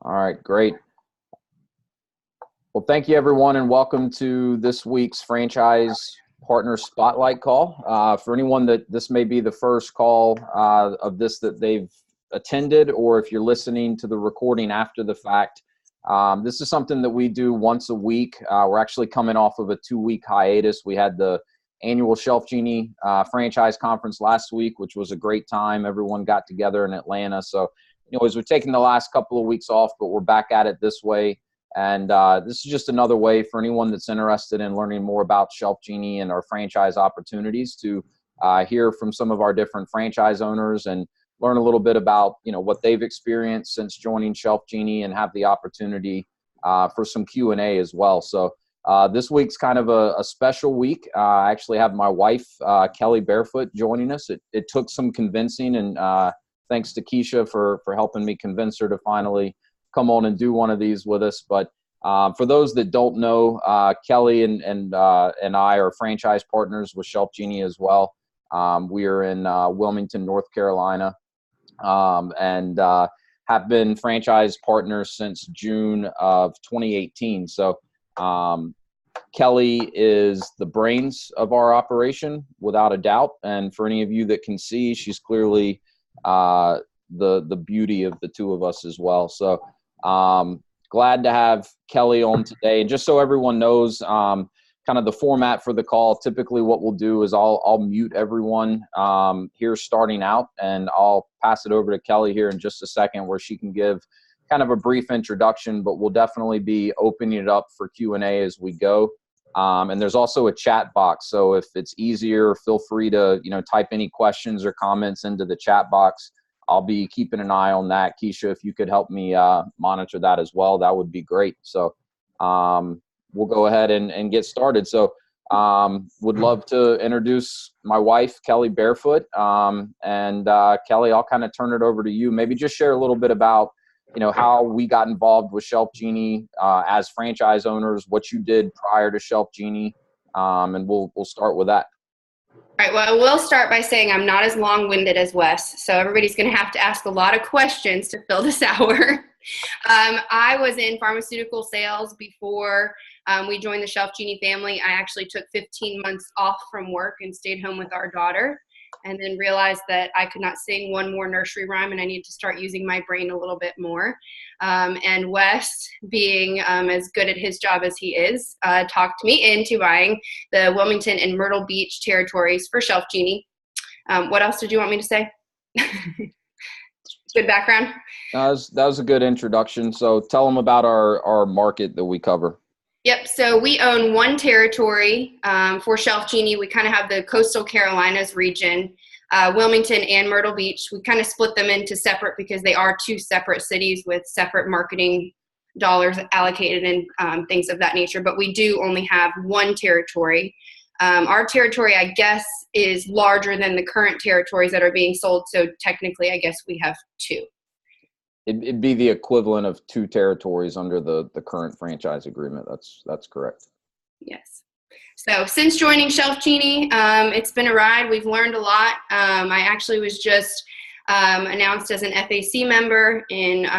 All right, great. Well, thank you, everyone, and welcome to this week's Franchise Partner Spotlight call. For anyone that this may be the first call of this that they've attended, or if you're listening to the recording after the fact, this is something that we do once a week. We're actually coming off of a 2-week hiatus. We had the annual ShelfGenie Franchise Conference last week, which was a great time. Everyone got together in Atlanta. So, as we're taking the last couple of weeks off, but we're back at it this way. And this is just another way for anyone that's interested in learning more about ShelfGenie and our franchise opportunities to hear from some of our different franchise owners and learn a little bit about, what they've experienced since joining ShelfGenie and have the opportunity for some Q&A as well. So this week's kind of a special week. I actually have my wife, Kelly Barefoot, joining us. It took some convincing, and thanks to Keisha for helping me convince her to finally come on and do one of these with us. But for those that don't know, Kelly and I are franchise partners with ShelfGenie as well. We are in Wilmington, North Carolina, and have been franchise partners since June of 2018. So Kelly is the brains of our operation, without a doubt. And for any of you that can see, she's clearly the beauty of the two of us as well. So glad to have Kelly on today. And just so everyone knows, kind of the format for the call, typically what we'll do is I'll mute everyone here starting out, and I'll pass it over to Kelly here in just a second where she can give kind of a brief introduction, but we'll definitely be opening it up for Q&A as we go. And there's also a chat box. So if it's easier, feel free to, type any questions or comments into the chat box. I'll be keeping an eye on that. Keisha, if you could help me monitor that as well, that would be great. So we'll go ahead and get started. So would love to introduce my wife, Kelly Barefoot. And Kelly, I'll kind of turn it over to you. Maybe just share a little bit about, how we got involved with ShelfGenie as franchise owners, what you did prior to ShelfGenie, and we'll start with that. All right, well, I will start by saying I'm not as long-winded as Wes, so everybody's going to have to ask a lot of questions to fill this hour. I was in pharmaceutical sales before we joined the ShelfGenie family. I actually took 15 months off from work and stayed home with our daughter, and then realized that I could not sing one more nursery rhyme and I needed to start using my brain a little bit more. And Wes, being as good at his job as he is, talked me into buying the Wilmington and Myrtle Beach territories for ShelfGenie. What else did you want me to say? Good background? That was a good introduction. So tell them about our market that we cover. Yep, so we own one territory for ShelfGenie. We kind of have the Coastal Carolinas region, Wilmington and Myrtle Beach. We kind of split them into separate because they are two separate cities with separate marketing dollars allocated and things of that nature. But we do only have one territory. Our territory, I guess, is larger than the current territories that are being sold. So technically, I guess we have two. It'd be the equivalent of two territories under the current franchise agreement. That's correct. Yes. So since joining ShelfGenie, it's been a ride. We've learned a lot. I actually was just announced as an FAC member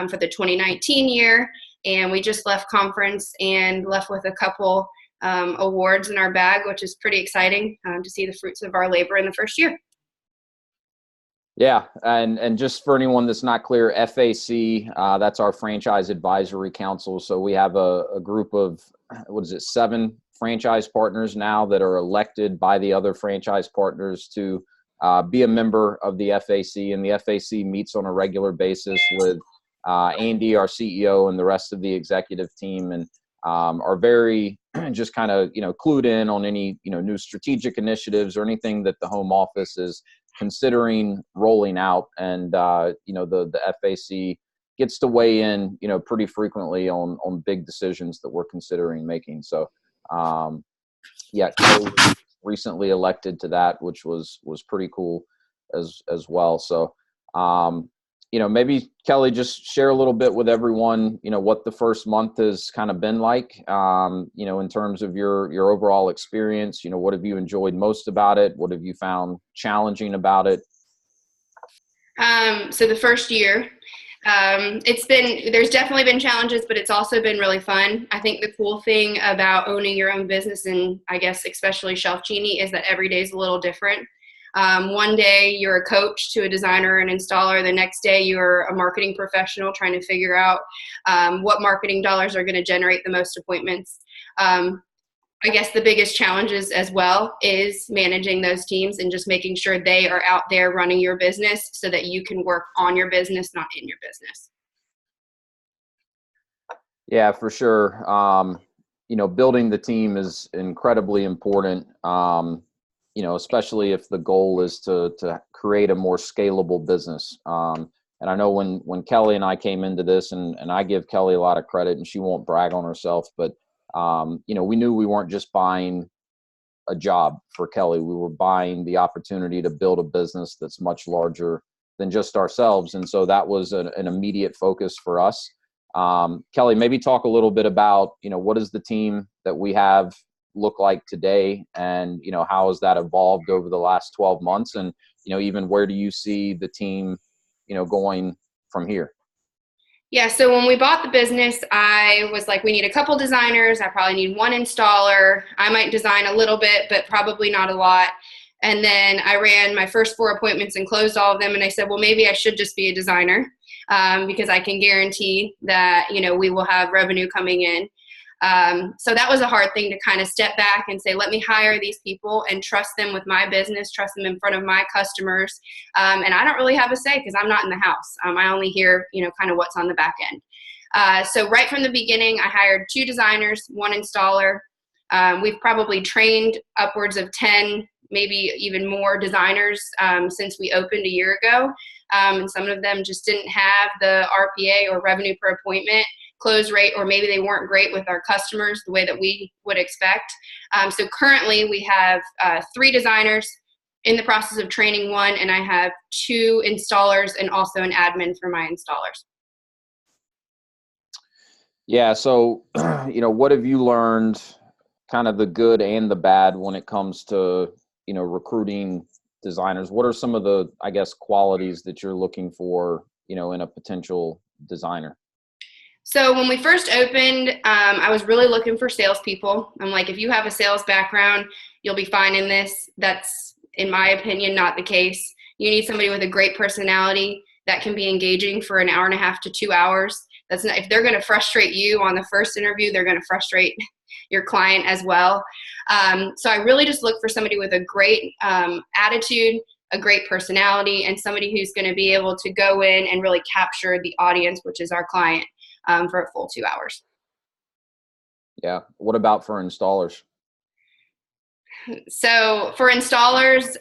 for the 2019 year, and we just left conference and left with a couple awards in our bag, which is pretty exciting to see the fruits of our labor in the first year. Yeah, and just for anyone that's not clear, FAC, that's our Franchise Advisory Council. So we have a group of, 7 franchise partners now that are elected by the other franchise partners to be a member of the FAC. And the FAC meets on a regular basis with Andy, our CEO, and the rest of the executive team, and are very just kind of, clued in on any, new strategic initiatives or anything that the home office is considering rolling out. And, the FAC gets to weigh in, pretty frequently on big decisions that we're considering making. So, Kelly recently elected to that, which was pretty cool as well. So, maybe Kelly, just share a little bit with everyone, what the first month has kind of been like, in terms of your overall experience. What have you enjoyed most about it? What have you found challenging about it? So the first year, There's definitely been challenges, but it's also been really fun. I think the cool thing about owning your own business, and I guess especially ShelfGenie, is that every day is a little different. One day you're a coach to a designer and installer. The next day you're a marketing professional trying to figure out what marketing dollars are going to generate the most appointments. I guess the biggest challenges as well is managing those teams and just making sure they are out there running your business so that you can work on your business, not in your business. Yeah, for sure. Building the team is incredibly important. Especially if the goal is to create a more scalable business. And I know when Kelly and I came into this, and I give Kelly a lot of credit, and she won't brag on herself, but we knew we weren't just buying a job for Kelly. We were buying the opportunity to build a business that's much larger than just ourselves. And so that was an immediate focus for us. Kelly, maybe talk a little bit about, what does the team that we have look like today, and, how has that evolved over the last 12 months? And, even where do you see the team, going from here? Yeah, so when we bought the business, I was like, we need a couple designers. I probably need one installer. I might design a little bit, but probably not a lot. And then I ran my first 4 appointments and closed all of them. And I said, well, maybe I should just be a designer because I can guarantee that, we will have revenue coming in. So that was a hard thing to kind of step back and say, let me hire these people and trust them with my business, trust them in front of my customers. And I don't really have a say because I'm not in the house. I only hear, kind of what's on the back end. So right from the beginning, I hired 2 designers, 1 installer. We've probably trained upwards of 10, maybe even more designers since we opened a year ago. And some of them just didn't have the RPA or revenue per appointment close rate, or maybe they weren't great with our customers the way that we would expect. So currently we have 3 designers, in the process of training 1, and I have 2 installers and also an admin for my installers. Yeah. So, what have you learned, kind of the good and the bad, when it comes to, recruiting designers? What are some of the, I guess, qualities that you're looking for, in a potential designer? So when we first opened, I was really looking for salespeople. I'm like, if you have a sales background, you'll be fine in this. That's, in my opinion, not the case. You need somebody with a great personality that can be engaging for an hour and a half to 2 hours. That's not, if they're going to frustrate you on the first interview, they're going to frustrate your client as well. So I really just look for somebody with a great attitude, a great personality, and somebody who's going to be able to go in and really capture the audience, which is our client, for a full 2 hours. Yeah. What about for installers? So for installers,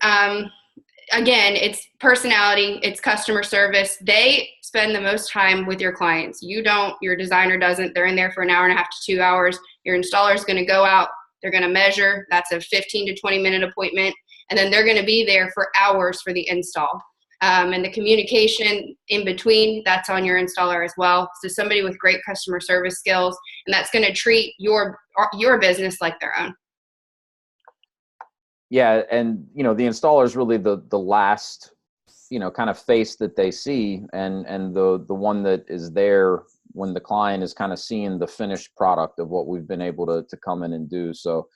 again, it's personality, it's customer service. They spend the most time with your clients. You don't, your designer doesn't. They're in there for an hour and a half to 2 hours. Your installer is going to go out, they're going to measure. That's a 15 to 20 minute appointment. And then they're going to be there for hours for the install. And the communication in between, that's on your installer as well. So somebody with great customer service skills, and that's going to treat your business like their own. Yeah. And, the installer is really the last, kind of face that they see, and the one that is there when the client is kind of seeing the finished product of what we've been able to come in and do. So,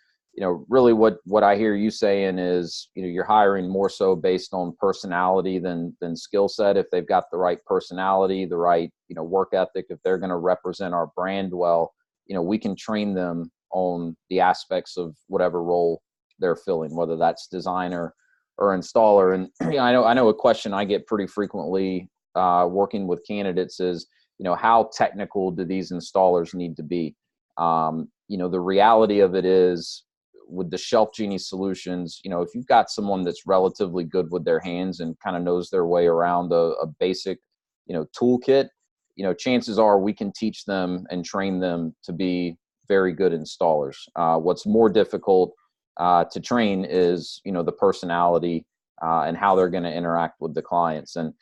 really what I hear you saying is, you're hiring more so based on personality than skill set. If they've got the right personality, the right, work ethic, if they're going to represent our brand well, we can train them on the aspects of whatever role they're filling, whether that's designer or installer. And I know a question I get pretty frequently working with candidates is, how technical do these installers need to be? The reality of it is, with the ShelfGenie solutions, if you've got someone that's relatively good with their hands and kind of knows their way around a basic, toolkit, chances are we can teach them and train them to be very good installers. What's more difficult to train is, the personality and how they're going to interact with the clients. And,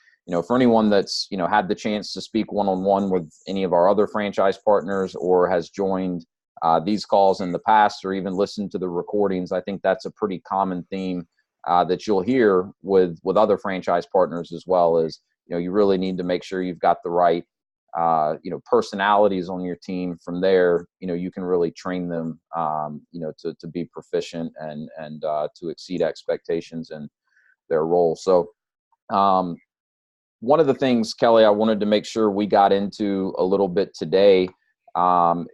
for anyone that's, had the chance to speak one-on-one with any of our other franchise partners, or has joined these calls in the past, or even listened to the recordings, I think that's a pretty common theme that you'll hear with other franchise partners as well, is, you really need to make sure you've got the right, personalities on your team. From there, you can really train them, to be proficient and to exceed expectations in their role. So, one of the things, Kelly, I wanted to make sure we got into a little bit today,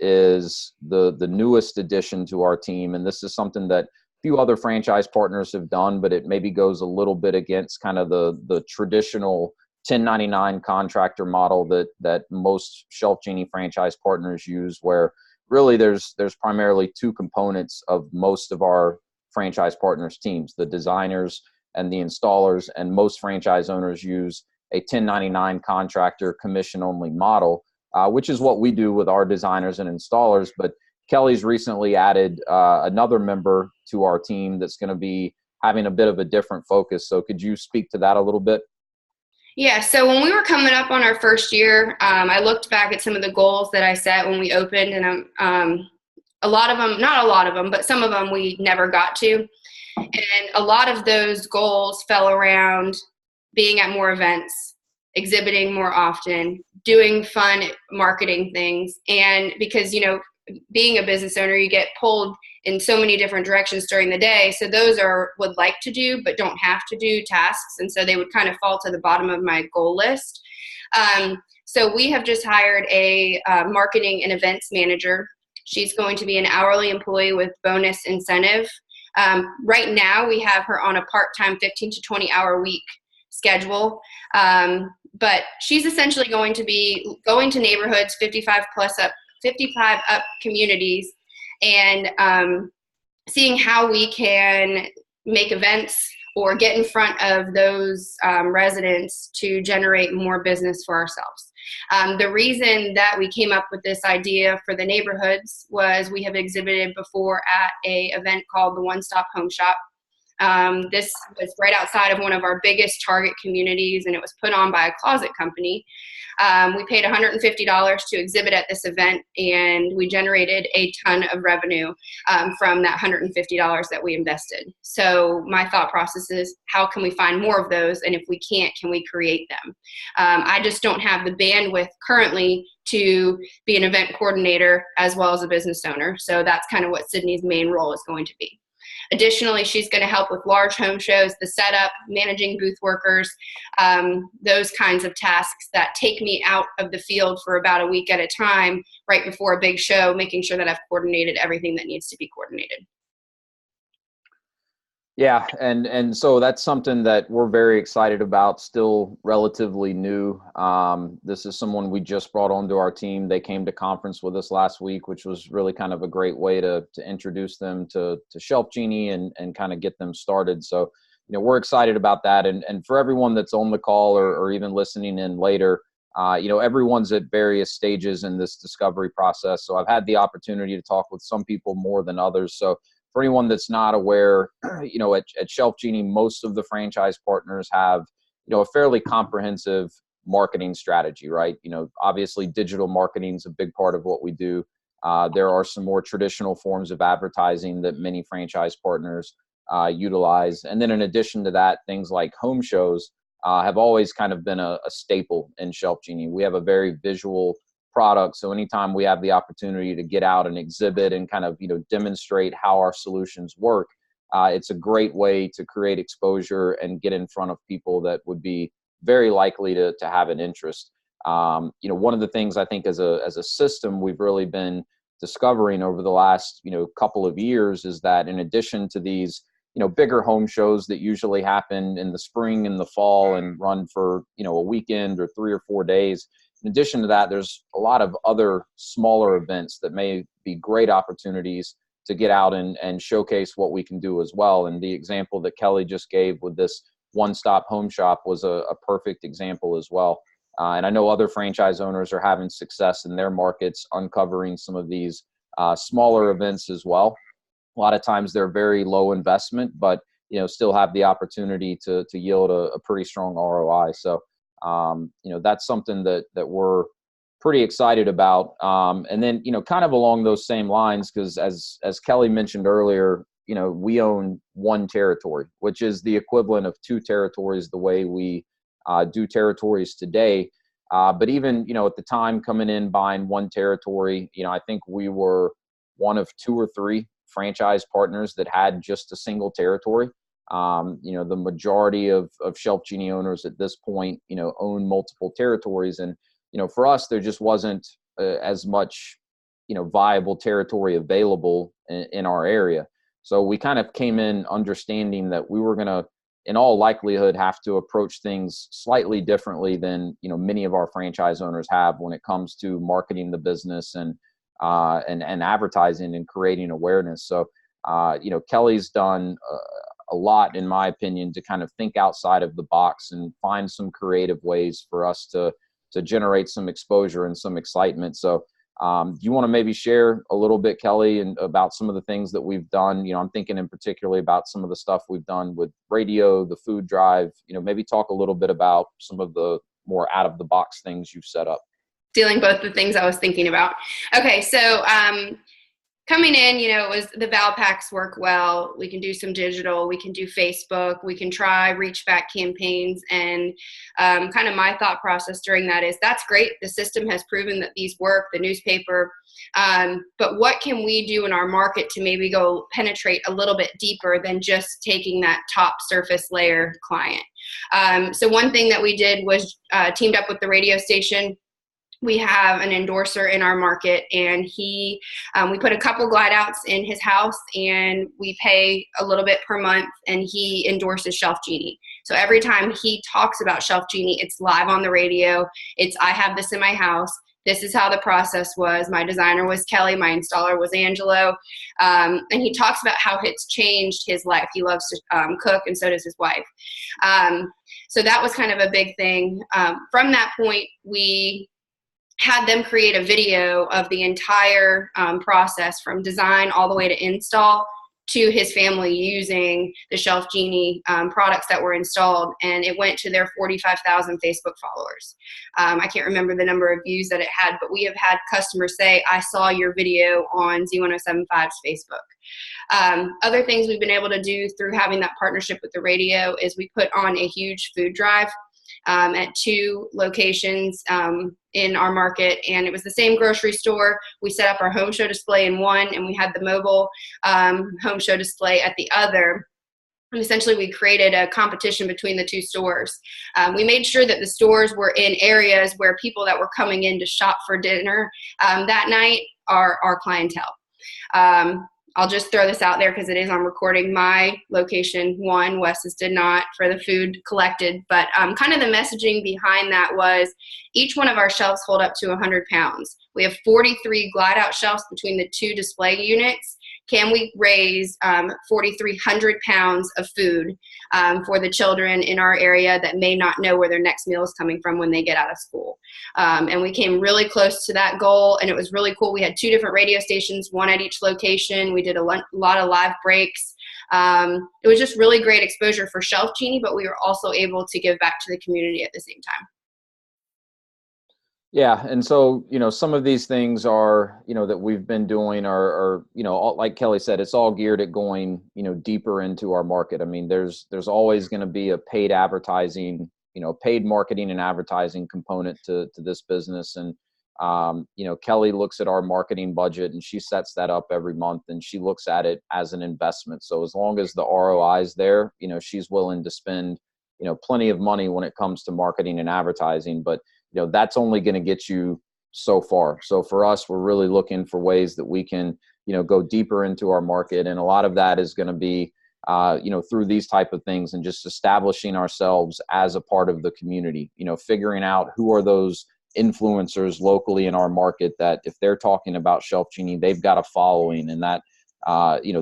is the newest addition to our team. And this is something that a few other franchise partners have done, but it maybe goes a little bit against kind of the traditional 1099 contractor model that most ShelfGenie franchise partners use, where really there's primarily two components of most of our franchise partners teams: the designers and the installers. And most franchise owners use a 1099 contractor commission only model, which is what we do with our designers and installers. But Kelly's recently added another member to our team that's going to be having a bit of a different focus. So could you speak to that a little bit? Yeah, so when we were coming up on our first year, I looked back at some of the goals that I set when we opened, and a lot of them, not a lot of them, but some of them we never got to. And a lot of those goals fell around being at more events, exhibiting more often, doing fun marketing things. And because, being a business owner, you get pulled in so many different directions during the day. So those would like to do, but don't have to do tasks. And so they would kind of fall to the bottom of my goal list. So we have just hired a marketing and events manager. She's going to be an hourly employee with bonus incentive. Right now we have her on a part-time 15 to 20 hour week schedule. But she's essentially going to be going to neighborhoods 55 up communities, and seeing how we can make events or get in front of those residents to generate more business for ourselves. The reason that we came up with this idea for the neighborhoods was we have exhibited before at a event called the One Stop Home Shop. This was right outside of one of our biggest target communities, and it was put on by a closet company. We paid $150 to exhibit at this event, and we generated a ton of revenue from that $150 that we invested. So my thought process is, how can we find more of those? And if we can't, can we create them? I just don't have the bandwidth currently to be an event coordinator as well as a business owner. So that's kind of what Sydney's main role is going to be. Additionally, she's going to help with large home shows, the setup, managing booth workers, those kinds of tasks that take me out of the field for about a week at a time right before a big show, making sure that I've coordinated everything that needs to be coordinated. Yeah, and so that's something that we're very excited about, still relatively new. This is someone we just brought onto our team. They came to conference with us last week, which was really kind of a great way to introduce them to ShelfGenie and kind of get them started. So, we're excited about that. And for everyone that's on the call or even listening in later, everyone's at various stages in this discovery process. So I've had the opportunity to talk with some people more than others. So for anyone that's not aware, at ShelfGenie, most of the franchise partners have, a fairly comprehensive marketing strategy, right? Obviously digital marketing is a big part of what we do. There are some more traditional forms of advertising that many franchise partners utilize. And then in addition to that, things like home shows have always kind of been a staple in ShelfGenie. We have a very visual product. So anytime we have the opportunity to get out and exhibit and kind of, demonstrate how our solutions work, it's a great way to create exposure and get in front of people that would be very likely to have an interest. One of the things I think as a system we've really been discovering over the last, couple of years is that in addition to these, bigger home shows that usually happen in the spring and the fall and run for, a weekend or 3 or 4 days, in addition to that, there's a lot of other smaller events that may be great opportunities to get out and showcase what we can do as well. And the example that Kelly just gave with this one-stop home shop was a perfect example as well. And I know other franchise owners are having success in their markets uncovering some of these smaller events as well. A lot of times they're very low investment, but still have the opportunity to yield a pretty strong ROI. So that's something that we're pretty excited about. And then, kind of along those same lines, because as Kelly mentioned earlier, we own one territory, which is the equivalent of 2 territories the way we do territories today. But even, at the time coming in, buying one territory, I think we were one of 2 or 3 franchise partners that had just a single territory. The majority of ShelfGenie owners at this point, own multiple territories. And, for us, there just wasn't as much, viable territory available in our area. So we kind of came in understanding that we were going to, in all likelihood, have to approach things slightly differently than, many of our franchise owners have when it comes to marketing the business and advertising and creating awareness. So, Kelly's done a lot, in my opinion, to kind of think outside of the box and find some creative ways for us to generate some exposure and some excitement. So, do you want to maybe share a little bit, Kelly, and about some of the things that we've done? I'm thinking in particularly about some of the stuff we've done with radio, the food drive, maybe talk a little bit about some of the more out of the box things you've set up. Stealing both the things I was thinking about. Okay. So, coming in, it was the Val packs work well. We can do some digital. We can do Facebook. We can try reach back campaigns. And kind of my thought process during that is that's great. The system has proven that these work, the newspaper. But what can we do in our market to maybe go penetrate a little bit deeper than just taking that top surface layer client? So one thing that we did was teamed up with the radio station. We have an endorser in our market, and we put a couple glide outs in his house, and we pay a little bit per month, and he endorses ShelfGenie. So every time he talks about ShelfGenie, it's live on the radio. I have this in my house. This is how the process was. My designer was Kelly. My installer was Angelo. And he talks about how it's changed his life. He loves to cook, and so does his wife. So that was kind of a big thing. From that point, we had them create a video of the entire process from design all the way to install to his family using the ShelfGenie products that were installed, and it went to their 45,000 Facebook followers. I can't remember the number of views that it had, but we have had customers say, I saw your video on Z1075's Facebook. Other things we've been able to do through having that partnership with the radio is we put on a huge food drive at 2 locations in our market, and it was the same grocery store. We set up our home show display in one, and we had the mobile home show display at the other. And essentially, we created a competition between the 2 stores. We made sure that the stores were in areas where people that were coming in to shop for dinner that night are our clientele. I'll just throw this out there because it is on recording. My location won, Wes's did not, for the food collected. But kind of the messaging behind that was each one of our shelves hold up to 100 pounds. We have 43 glide out shelves between the 2 display units. Can we raise 4,300 pounds of food for the children in our area that may not know where their next meal is coming from when they get out of school? And we came really close to that goal, and it was really cool. We had 2 different radio stations, one at each location. We did a lot of live breaks. It was just really great exposure for ShelfGenie, but we were also able to give back to the community at the same time. Yeah. And so, some of these things are, that we've been doing are like Kelly said, it's all geared at going, deeper into our market. I mean, there's always going to be a paid advertising, paid marketing and advertising component to this business. And, Kelly looks at our marketing budget, and she sets that up every month, and she looks at it as an investment. So as long as the ROI is there, she's willing to spend, plenty of money when it comes to marketing and advertising. But that's only going to get you so far. So for us, we're really looking for ways that we can, go deeper into our market. And a lot of that is going to be, through these type of things and just establishing ourselves as a part of the community, figuring out who are those influencers locally in our market that if they're talking about ShelfGenie, they've got a following, and that,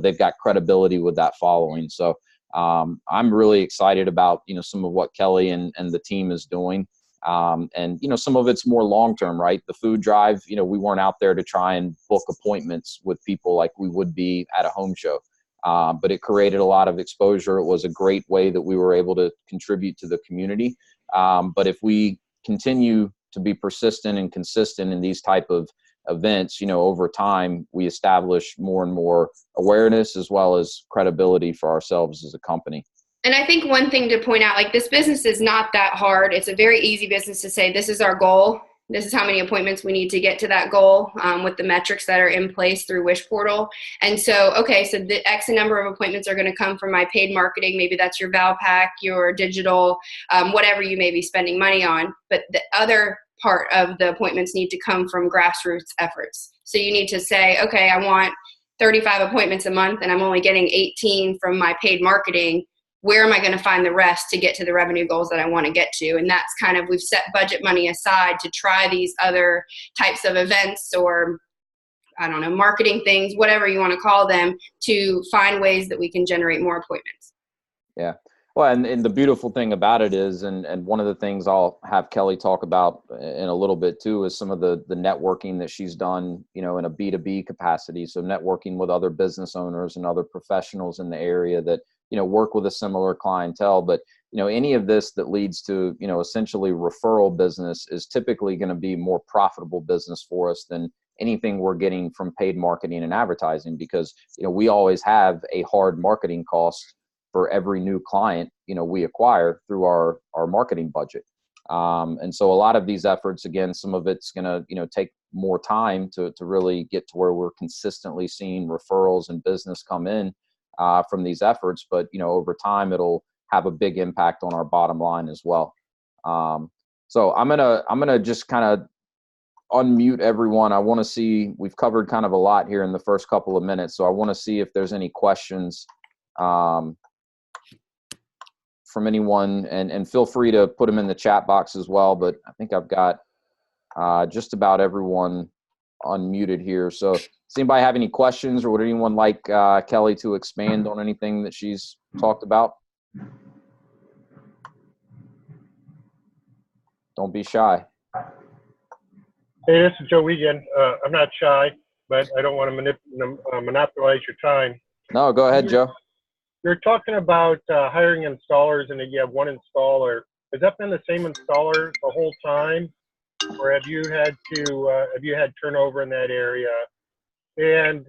they've got credibility with that following. So I'm really excited about, some of what Kelly and the team is doing. And, some of it's more long-term, right? The food drive, we weren't out there to try and book appointments with people like we would be at a home show. But it created a lot of exposure. It was a great way that we were able to contribute to the community. But if we continue to be persistent and consistent in these type of events, over time, we establish more and more awareness as well as credibility for ourselves as a company. And I think one thing to point out, like this business is not that hard. It's a very easy business to say, this is our goal. This is how many appointments we need to get to that goal with the metrics that are in place through Wish Portal. And so, okay, so the X number of appointments are going to come from my paid marketing. Maybe that's your Valpak, your digital, whatever you may be spending money on. But the other part of the appointments need to come from grassroots efforts. So you need to say, okay, I want 35 appointments a month and I'm only getting 18 from my paid marketing. Where am I going to find the rest to get to the revenue goals that I want to get to? And that's kind of, we've set budget money aside to try these other types of events or, I don't know, marketing things, whatever you want to call them, to find ways that we can generate more appointments. Yeah. Well, and the beautiful thing about it is, and one of the things I'll have Kelly talk about in a little bit too, is some of the networking that she's done, in a B2B capacity. So networking with other business owners and other professionals in the area that, work with a similar clientele. But, any of this that leads to, essentially referral business is typically going to be more profitable business for us than anything we're getting from paid marketing and advertising, because, we always have a hard marketing cost for every new client, we acquire through our marketing budget. And so a lot of these efforts, again, some of it's going to, take more time to really get to where we're consistently seeing referrals and business come in from these efforts. But, over time, it'll have a big impact on our bottom line as well. So I'm going to just kind of unmute everyone. I want to see, we've covered kind of a lot here in the first couple of minutes. So I want to see if there's any questions from anyone, and feel free to put them in the chat box as well. But I think I've got just about everyone unmuted here. So does anybody have any questions, or would anyone like Kelly to expand on anything that she's talked about? Don't be shy. Hey, this is Joe Wiegand. I'm not shy, but I don't want to monopolize your time. No, go ahead, Joe. You're talking about hiring installers, and you have one installer. Has that been the same installer the whole time, or have you had turnover in that area? And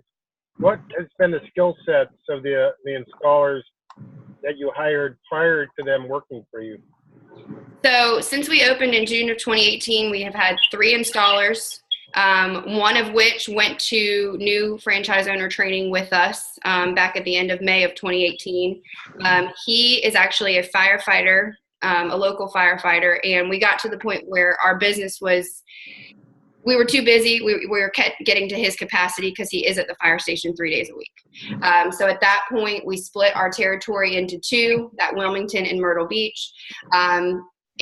what has been the skill sets of the installers that you hired prior to them working for you? So since we opened in June of 2018, we have had 3 installers, one of which went to new franchise owner training with us back at the end of May of 2018. He is actually a firefighter, a local firefighter, and we got to the point where our business was, we were too busy. We were getting to his capacity because he is at the fire station 3 days a week. So at that point, we split our territory into 2, that Wilmington and Myrtle Beach.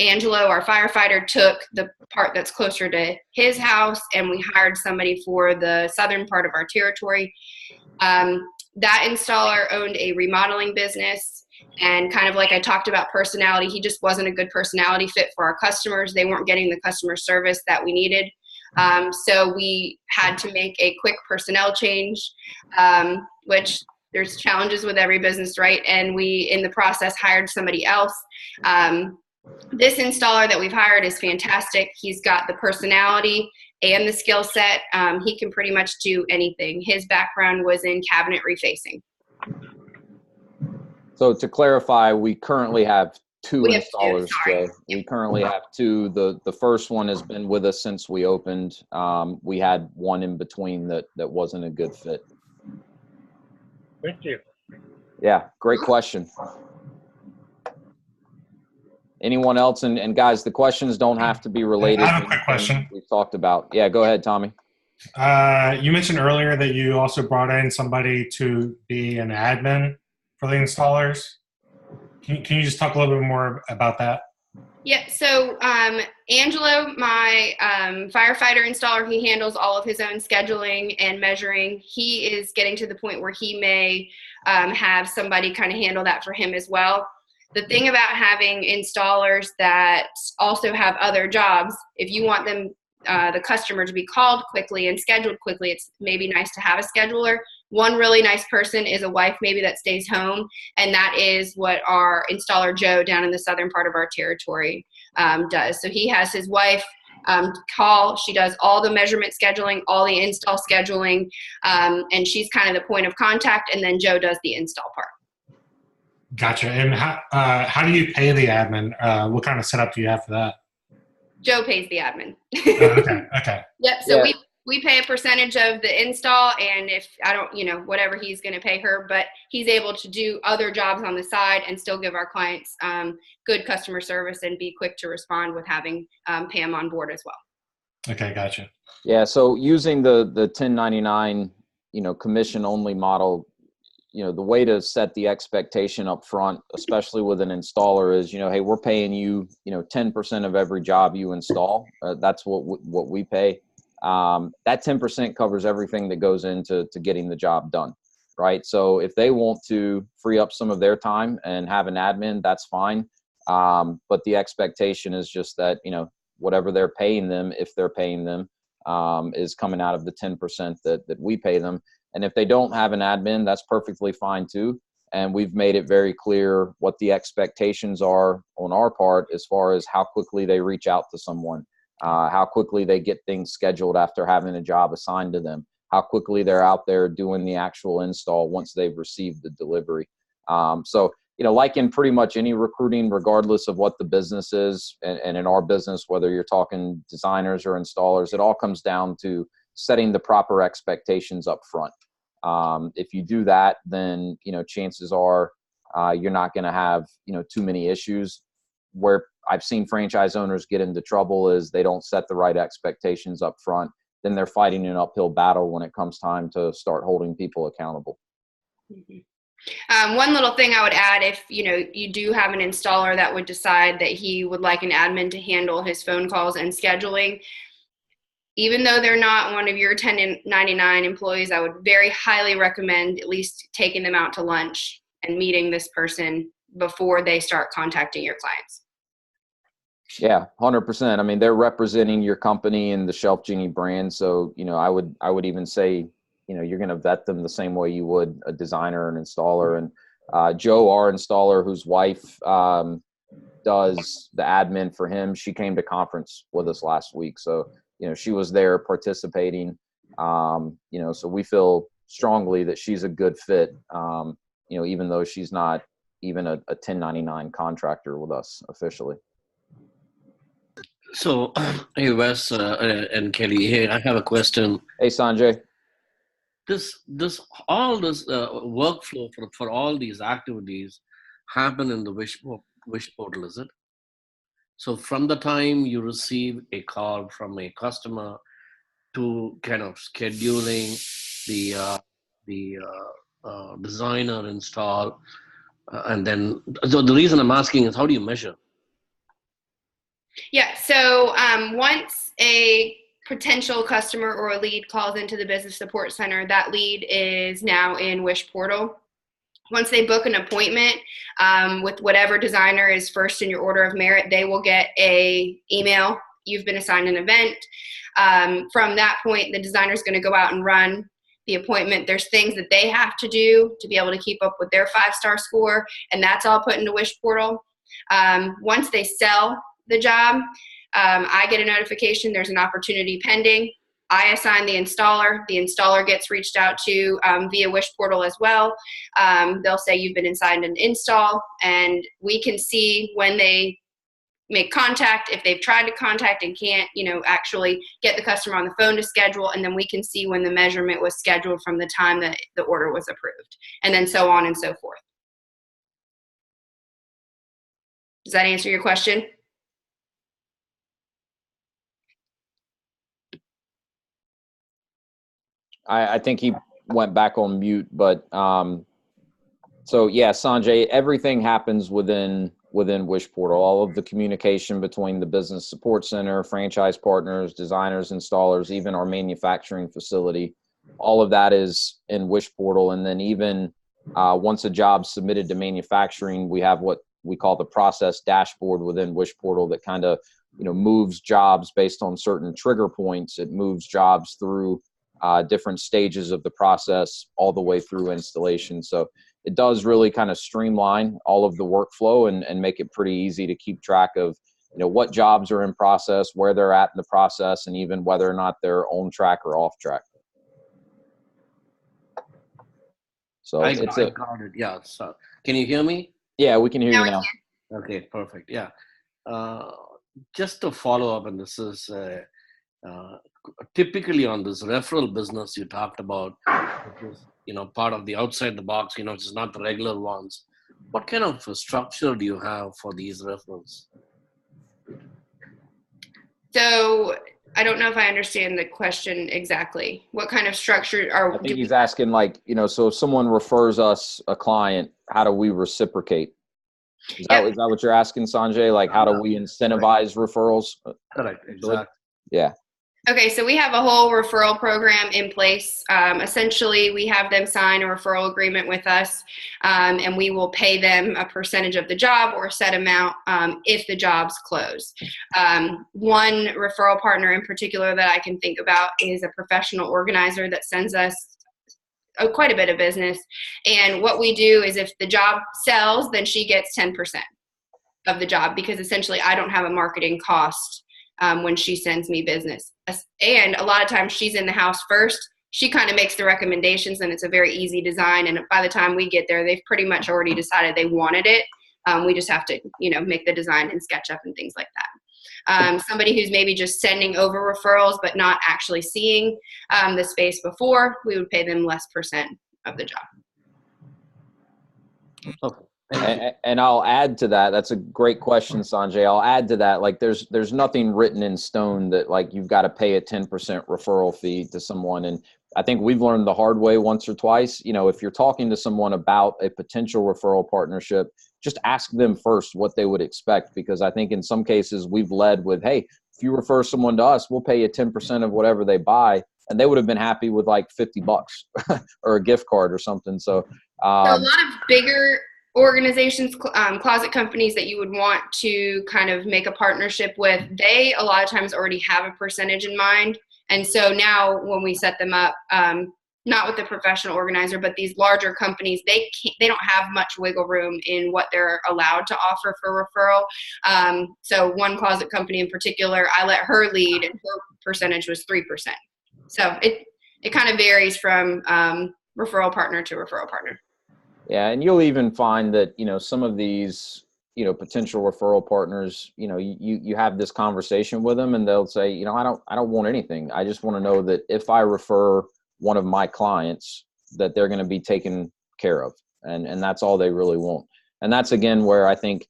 Angelo, our firefighter, took the part that's closer to his house, and we hired somebody for the southern part of our territory. That installer owned a remodeling business, and kind of like I talked about personality, he just wasn't a good personality fit for our customers. They weren't getting the customer service that we needed. So we had to make a quick personnel change, which there's challenges with every business, right? And we, in the process, hired somebody else. This installer that we've hired is fantastic. He's got the personality and the skill set. He can pretty much do anything. His background was in cabinet refacing. So to clarify, we currently have 2 installers, Joe. Yep. We currently have 2. The first one has been with us since we opened. We had one in between that wasn't a good fit. Thank you. Yeah, great question. Anyone else? And guys, the questions don't have to be related. I have a quick question. We've talked about. Yeah, go ahead, Tommy. You mentioned earlier that you also brought in somebody to be an admin for the installers. Can you just talk a little bit more about that? Yeah, so Angelo, my firefighter installer, he handles all of his own scheduling and measuring. He is getting to the point where he may have somebody kind of handle that for him as well. The thing about having installers that also have other jobs, if you want them, the customer, to be called quickly and scheduled quickly, it's maybe nice to have a scheduler. One really nice person is a wife maybe that stays home, and that is what our installer Joe down in the southern part of our territory does. So he has his wife call. She does all the measurement scheduling, all the install scheduling, and she's kind of the point of contact, and then Joe does the install part. Gotcha. And how do you pay the admin? What kind of setup do you have for that? Joe pays the admin. Okay. Okay. Yep. So Yeah. we pay a percentage of the install, and if I don't, whatever he's going to pay her, but he's able to do other jobs on the side and still give our clients good customer service and be quick to respond with having Pam on board as well. Okay. Gotcha. Yeah. So using the 1099, commission only model, the way to set the expectation up front, especially with an installer, is, hey, we're paying you, 10% of every job you install. That's what we pay. That 10% covers everything that goes into getting the job done, right? So if they want to free up some of their time and have an admin, that's fine. But the expectation is just that, whatever they're paying them, if they're paying them, is coming out of the 10% that we pay them. And if they don't have an admin, that's perfectly fine too. And we've made it very clear what the expectations are on our part as far as how quickly they reach out to someone, how quickly they get things scheduled after having a job assigned to them, how quickly they're out there doing the actual install once they've received the delivery. So, like in pretty much any recruiting, regardless of what the business is, and in our business, whether you're talking designers or installers, it all comes down to setting the proper expectations up front. If you do that, then, chances are you're not going to have, too many issues. Where I've seen franchise owners get into trouble is they don't set the right expectations up front. Then they're fighting an uphill battle when it comes time to start holding people accountable. Mm-hmm. One little thing I would add, if you do have an installer that would decide that he would like an admin to handle his phone calls and scheduling, even though they're not one of your 1099 employees, I would very highly recommend at least taking them out to lunch and meeting this person before they start contacting your clients. Yeah, 100%. I mean, they're representing your company and the ShelfGenie brand. So, I would even say, you're going to vet them the same way you would a designer and installer. And Joe, our installer, whose wife does the admin for him, she came to conference with us last week. So, she was there participating. So we feel strongly that she's a good fit, even though she's not even a 1099 contractor with us officially. So, hey Wes and Kelly, hey, I have a question. Hey, Sanjay. This workflow for all these activities happen in the Wish portal, is it? So from the time you receive a call from a customer to kind of scheduling the designer install, and then so the reason I'm asking is, how do you measure? Yeah, so once a potential customer or a lead calls into the business support center, that lead is now in Wish portal. Once they book an appointment with whatever designer is first in your order of merit, they will get a email. You've been assigned an event. From that point, the designer is going to go out and run the appointment. There's things that they have to do to be able to keep up with their 5-star score, and that's all put into Wish portal. Once they sell the job, I get a notification there's an opportunity pending. I assign the installer gets reached out to via Wish portal as well. They'll say you've been assigned an install, and we can see when they make contact, if they've tried to contact and can't, actually get the customer on the phone to schedule, and then we can see when the measurement was scheduled from the time that the order was approved, and then so on and so forth. Does that answer your question? I think he went back on mute, but so yeah, Sanjay, everything happens within Wish portal. All of the communication between the business support center, franchise partners, designers, installers, even our manufacturing facility, all of that is in Wish portal. And then even once a job's submitted to manufacturing, we have what we call the process dashboard within Wish portal that kind of moves jobs based on certain trigger points. It moves jobs through different stages of the process all the way through installation. So it does really kind of streamline all of the workflow and make it pretty easy to keep track of, what jobs are in process, where they're at in the process, and even whether or not they're on track or off track. So I got it. Yeah. So can you hear me? Yeah, we can hear Now you we now. can. Okay, perfect. Yeah. Just to follow up, and this is typically on this referral business you talked about, which is, part of the outside the box, which is not the regular ones. What kind of a structure do you have for these referrals? So I don't know if I understand the question exactly. What kind of structure I think he's asking, like, so if someone refers us a client, how do we reciprocate? Is Yep. that what you're asking, Sanjay? Like, how do we incentivize referrals? Correct, exactly. Yeah. Okay, so we have a whole referral program in place. Essentially, we have them sign a referral agreement with us, and we will pay them a percentage of the job or a set amount if the jobs close. One referral partner in particular that I can think about is a professional organizer that sends us quite a bit of business. And what we do is if the job sells, then she gets 10% of the job, because essentially I don't have a marketing cost when she sends me business. And a lot of times she's in the house first. She kind of makes the recommendations, and it's a very easy design. And by the time we get there, they've pretty much already decided they wanted it. We just have to, make the design and SketchUp and things like that. Somebody who's maybe just sending over referrals but not actually seeing the space before, we would pay them less percent of the job. Okay. And I'll add to that. That's a great question, Sanjay. I'll add to that. Like, there's nothing written in stone that, like, you've got to pay a 10% referral fee to someone. And I think we've learned the hard way once or twice. If you're talking to someone about a potential referral partnership, just ask them first what they would expect, because I think in some cases we've led with, hey, if you refer someone to us, we'll pay you 10% of whatever they buy. And they would have been happy with like $50 or a gift card or something. So a lot of bigger organizations, closet companies that you would want to kind of make a partnership with, they a lot of times already have a percentage in mind. And so now when we set them up, not with the professional organizer, but these larger companies, they don't have much wiggle room in what they're allowed to offer for referral. So one closet company in particular, I let her lead, and her percentage was 3%. So it kind of varies from referral partner to referral partner. Yeah, and you'll even find that, some of these, potential referral partners, you have this conversation with them and they'll say, I don't want anything. I just want to know that if I refer one of my clients, that they're going to be taken care of. And that's all they really want. And that's, again, where I think,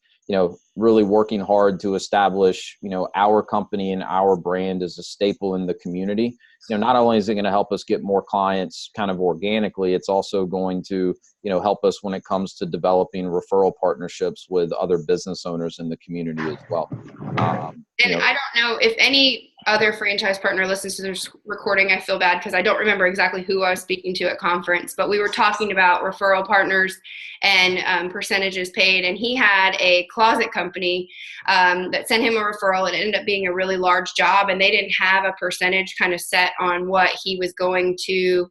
really working hard to establish, our company and our brand as a staple in the community. Not only is it going to help us get more clients kind of organically, it's also going to, help us when it comes to developing referral partnerships with other business owners in the community as well. And I don't know if any other franchise partner listens to this recording. I feel bad because I don't remember exactly who I was speaking to at conference, but we were talking about referral partners and percentages paid. And he had a closet company that sent him a referral. It ended up being a really large job, and they didn't have a percentage kind of set on what he was going to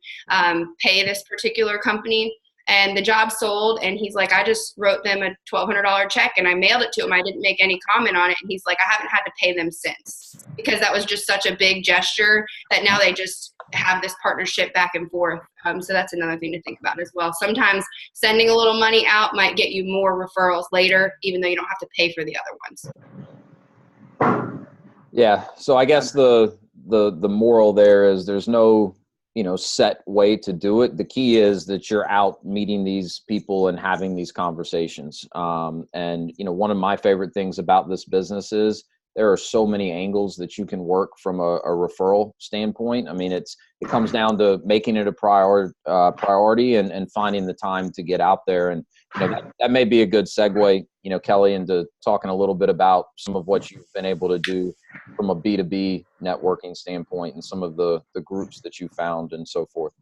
pay this particular company. And the job sold, and he's like, I just wrote them a $1,200 check and I mailed it to him. I didn't make any comment on it. And he's like, I haven't had to pay them since, because that was just such a big gesture that now they just have this partnership back and forth. So that's another thing to think about as well. Sometimes sending a little money out might get you more referrals later, even though you don't have to pay for the other ones. Yeah. So I guess the moral there is there's no, set way to do it. The key is that you're out meeting these people and having these conversations. And, one of my favorite things about this business is there are so many angles that you can work from a referral standpoint. I mean, it comes down to making it a priority and finding the time to get out there. And, that may be a good segue, Kelly, into talking a little bit about some of what you've been able to do from a B2B networking standpoint and some of the groups that you found and so forth.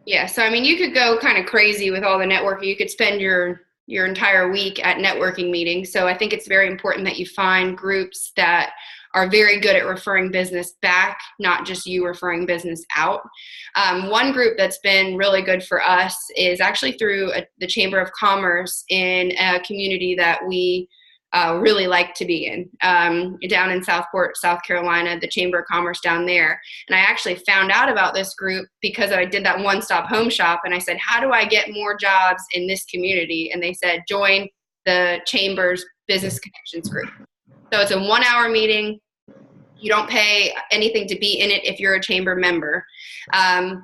Yeah. So, I mean, you could go kind of crazy with all the networking. You could spend your entire week at networking meetings. So I think it's very important that you find groups that are very good at referring business back, not just you referring business out. One group that's been really good for us is actually through the Chamber of Commerce in a community that we really like to be in, down in Southport, South Carolina, the Chamber of Commerce down there. And I actually found out about this group because I did that one-stop home shop, and I said, how do I get more jobs in this community? And they said, join the Chamber's Business Connections group. So it's a 1-hour meeting. You don't pay anything to be in it if you're a chamber member.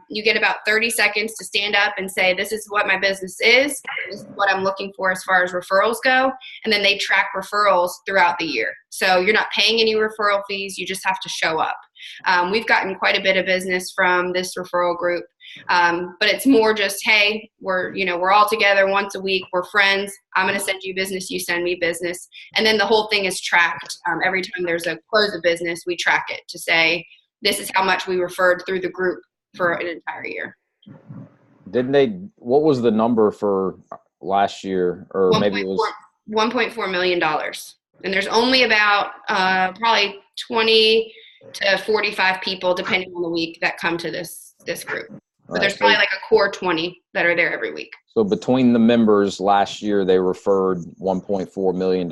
You get about 30 seconds to stand up and say, this is what my business is. This is what I'm looking for as far as referrals go. And then they track referrals throughout the year. So you're not paying any referral fees. You just have to show up. We've gotten quite a bit of business from this referral group. But it's more just, hey, we're all together once a week. We're friends. I'm going to send you business. You send me business. And then the whole thing is tracked. Every time there's a close of business, we track it to say, this is how much we referred through the group for an entire year. What was the number for last year? Or maybe it was $1.4 million. And there's only about probably 20 to 45 people, depending on the week, that come to this group. But there's probably like a core 20 that are there every week. So between the members last year, they referred $1.4 million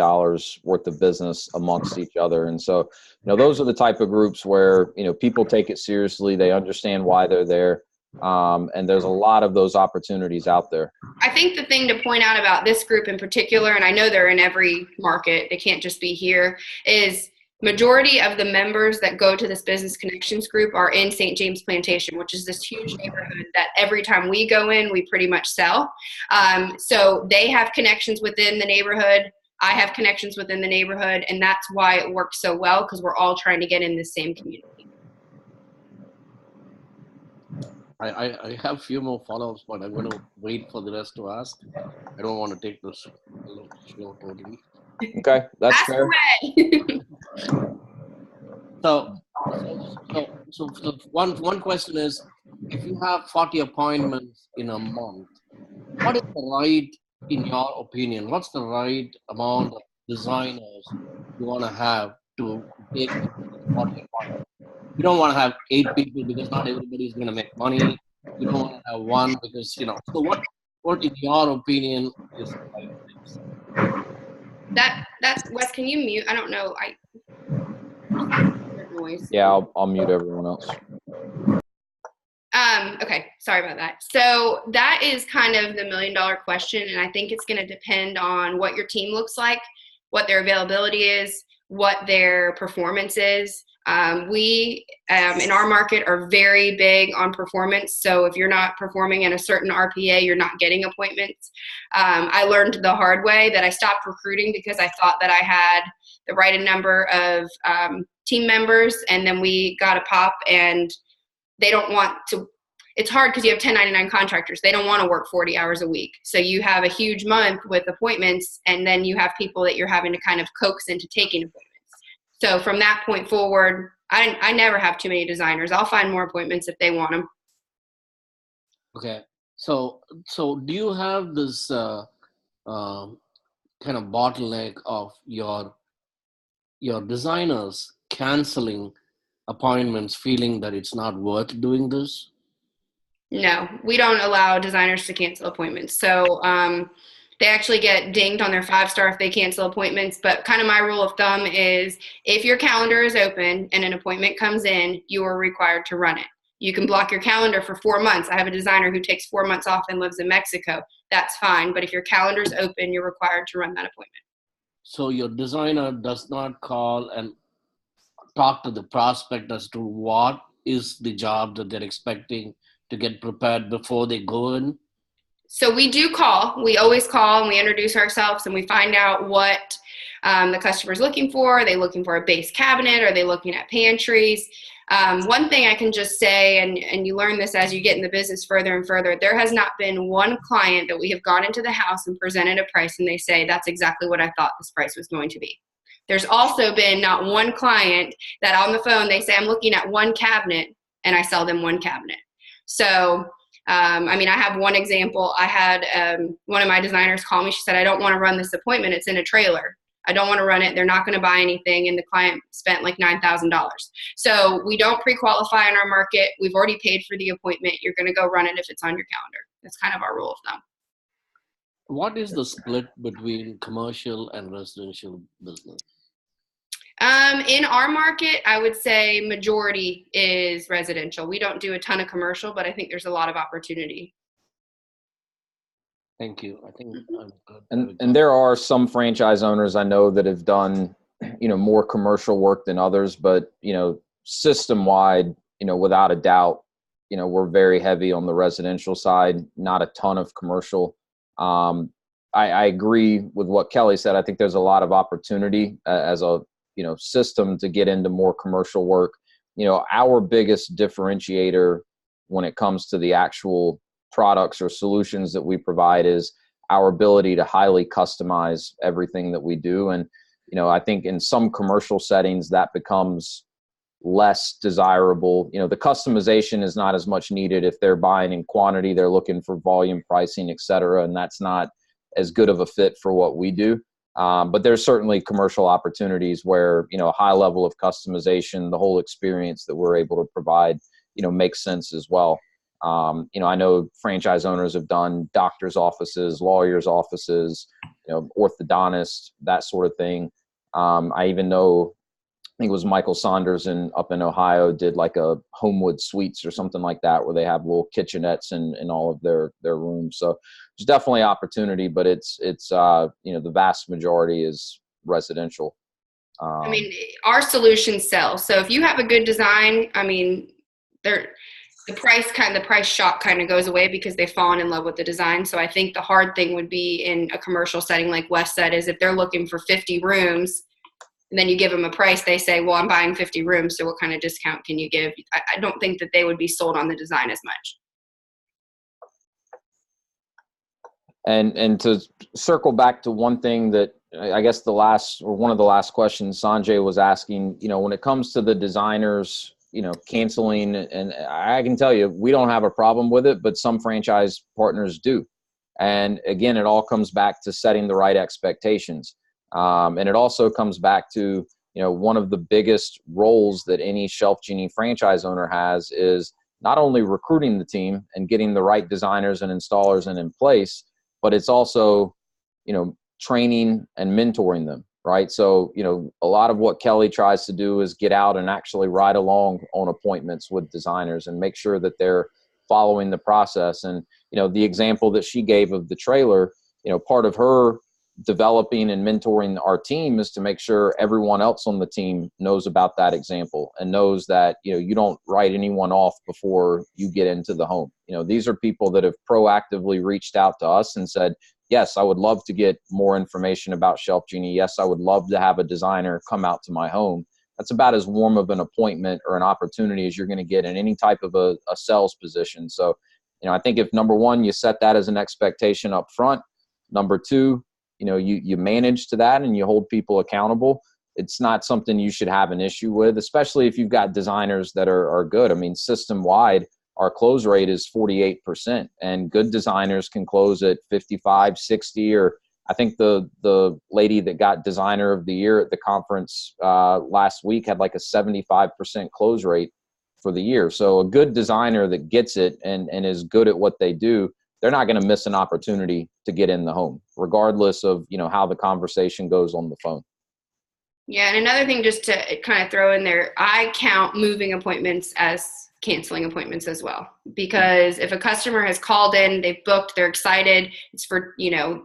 worth of business amongst each other. And so, those are the type of groups where, people take it seriously. They understand why they're there. And there's a lot of those opportunities out there. I think the thing to point out about this group in particular, and I know they're in every market, they can't just be here, is majority of the members that go to this Business Connections group are in St. James Plantation, which is this huge neighborhood that every time we go in, we pretty much sell. So they have connections within the neighborhood. I have connections within the neighborhood, and that's why it works so well, because we're all trying to get in the same community. I have a few more follow-ups, but I'm going to wait for the rest to ask. I don't want to take this show totally. Okay, that's Ask fair. away. So one question is, if you have 40 appointments in a month, what is the right, in your opinion, what's the right amount of designers you want to have to take 40 appointments? You don't want to have 8 people because not everybody is going to make money. You don't want to have one because, so what in your opinion is the right things? That's Wes, can you mute? I don't know. Noise. Yeah, I'll mute everyone else. Okay, sorry about that. So that is kind of the $1 million question, and I think it's going to depend on what your team looks like, what their availability is, what their performance is. We, in our market, are very big on performance. So if you're not performing at a certain RPA, you're not getting appointments. I learned the hard way that I stopped recruiting because I thought that I had the right number of team members, and then we got a pop, and they don't want to. It's hard because you have 1099 contractors. They don't want to work 40 hours a week. So you have a huge month with appointments, and then you have people that you're having to kind of coax into taking appointments. So from that point forward, I never have too many designers. I'll find more appointments if they want them. Okay. So do you have this kind of bottleneck of your designers canceling appointments, feeling that it's not worth doing this? No, we don't allow designers to cancel appointments. So they actually get dinged on their 5-star if they cancel appointments. But kind of my rule of thumb is if your calendar is open and an appointment comes in, you are required to run it. You can block your calendar for 4 months. I have a designer who takes 4 months off and lives in Mexico. That's fine. But if your calendar is open, you're required to run that appointment. So your designer does not call and talk to the prospect as to what is the job that they're expecting to get prepared before they go in? So we do call. We always call and we introduce ourselves and we find out what the customer's looking for. Are they looking for a base cabinet? Are they looking at pantries? One thing I can just say, and you learn this as you get in the business further and further, there has not been one client that we have gone into the house and presented a price and they say, that's exactly what I thought this price was going to be. There's also been not one client that on the phone, they say, I'm looking at one cabinet and I sell them one cabinet. So, I have one example. I had one of my designers call me. She said, I don't want to run this appointment. It's in a trailer. I don't want to run it. They're not going to buy anything. And the client spent like $9,000. So we don't pre-qualify in our market. We've already paid for the appointment. You're going to go run it if it's on your calendar. That's kind of our rule of thumb. What is the split between commercial and residential business? In our market, I would say majority is residential. We don't do a ton of commercial, but I think there's a lot of opportunity. Thank you. I think I'm good. And there are some franchise owners I know that have done, more commercial work than others, but, system wide, without a doubt, we're very heavy on the residential side, not a ton of commercial. I agree with what Kelly said. I think there's a lot of opportunity as a, system to get into more commercial work. Our biggest differentiator when it comes to the actual products or solutions that we provide is our ability to highly customize everything that we do. And, I think in some commercial settings that becomes less desirable. The customization is not as much needed if they're buying in quantity, they're looking for volume pricing, et cetera. And that's not as good of a fit for what we do. But there's certainly commercial opportunities where, a high level of customization, the whole experience that we're able to provide, makes sense as well. I know franchise owners have done doctors' offices, lawyers' offices, orthodontists, that sort of thing. I even know, I think it was Michael Saunders up in Ohio did like a Homewood Suites or something like that, where they have little kitchenettes in all of their rooms. So there's definitely opportunity, but it's the vast majority is residential. Our solutions sell. So if you have a good design, the price shock kind of goes away because they've fallen in love with the design. So I think the hard thing would be in a commercial setting, like Wes said, is if they're looking for 50 rooms and then you give them a price, they say, well, I'm buying 50 rooms. So what kind of discount can you give? I don't think that they would be sold on the design as much. And to circle back to one thing that I guess one of the last questions Sanjay was asking, when it comes to the designers, canceling, and I can tell you, we don't have a problem with it, but some franchise partners do. And again, it all comes back to setting the right expectations. And it also comes back to, one of the biggest roles that any ShelfGenie franchise owner has is not only recruiting the team and getting the right designers and installers in place, but it's also, training and mentoring them, right? So, a lot of what Kelly tries to do is get out and actually ride along on appointments with designers and make sure that they're following the process. And, the example that she gave of the trailer, part of her developing and mentoring our team is to make sure everyone else on the team knows about that example and knows that, you don't write anyone off before you get into the home. These are people that have proactively reached out to us and said, yes, I would love to get more information about ShelfGenie. Yes, I would love to have a designer come out to my home. That's about as warm of an appointment or an opportunity as you're going to get in any type of a sales position. So, I think if number one, you set that as an expectation up front, number two, you manage to that and you hold people accountable. It's not something you should have an issue with, especially if you've got designers that are good. System wide, our close rate is 48%, and good designers can close at 55, 60, or I think the lady that got designer of the year at the conference last week had like a 75% close rate for the year. So a good designer that gets it and is good at what they do, they're not going to miss an opportunity to get in the home, regardless of, how the conversation goes on the phone. Yeah. And another thing just to kind of throw in there, I count moving appointments as canceling appointments as well, because if a customer has called in, they've booked, they're excited, it's for,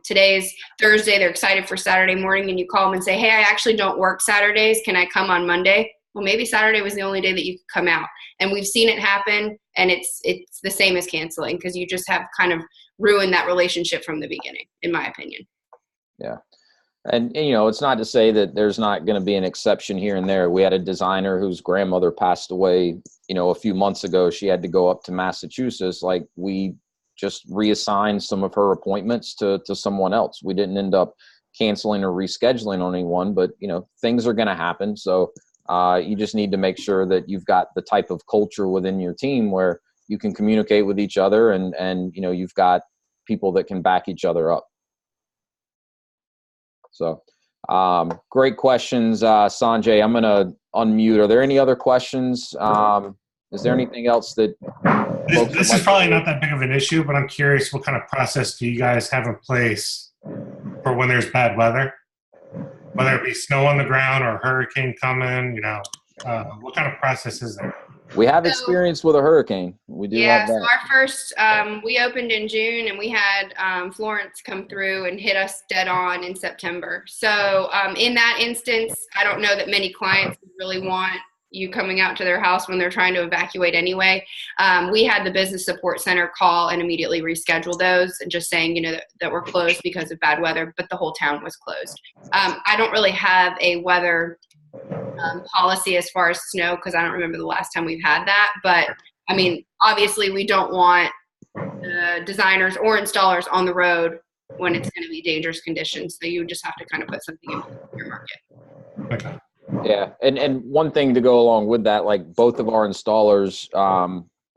today's Thursday, they're excited for Saturday morning, and you call them and say, hey, I actually don't work Saturdays. Can I come on Monday? Well, maybe Saturday was the only day that you could come out. And we've seen it happen, and it's the same as canceling, because you just have kind of ruined that relationship from the beginning, in my opinion. Yeah. And it's not to say that there's not going to be an exception here and there. We had a designer whose grandmother passed away, a few months ago. She had to go up to Massachusetts. Like, we just reassigned some of her appointments to someone else. We didn't end up canceling or rescheduling on anyone, but, things are going to happen. So you just need to make sure that you've got the type of culture within your team where you can communicate with each other and you've got people that can back each other up. So great questions, Sanjay. I'm going to unmute. Are there any other questions? Is there anything else that this is probably not that big of an issue, but I'm curious, what kind of process do you guys have in place for when there's bad weather? Whether it be snow on the ground or a hurricane coming, what kind of process is there? We have So- experience with a hurricane. We do Yeah, have so that. our first, we opened in June and we had Florence come through and hit us dead on in September. So in that instance, I don't know that many clients really want you coming out to their house when they're trying to evacuate anyway. We had the business support center call and immediately reschedule those and just saying, you know, that we're closed because of bad weather, but the whole town was closed. I don't really have a weather policy as far as snow because I don't remember the last time we've had that, but I mean, obviously we don't want designers or installers on the road when it's going to be dangerous conditions. So you would just have to kind of put something in your market. Okay. Yeah, and one thing to go along with that, like both of our installers,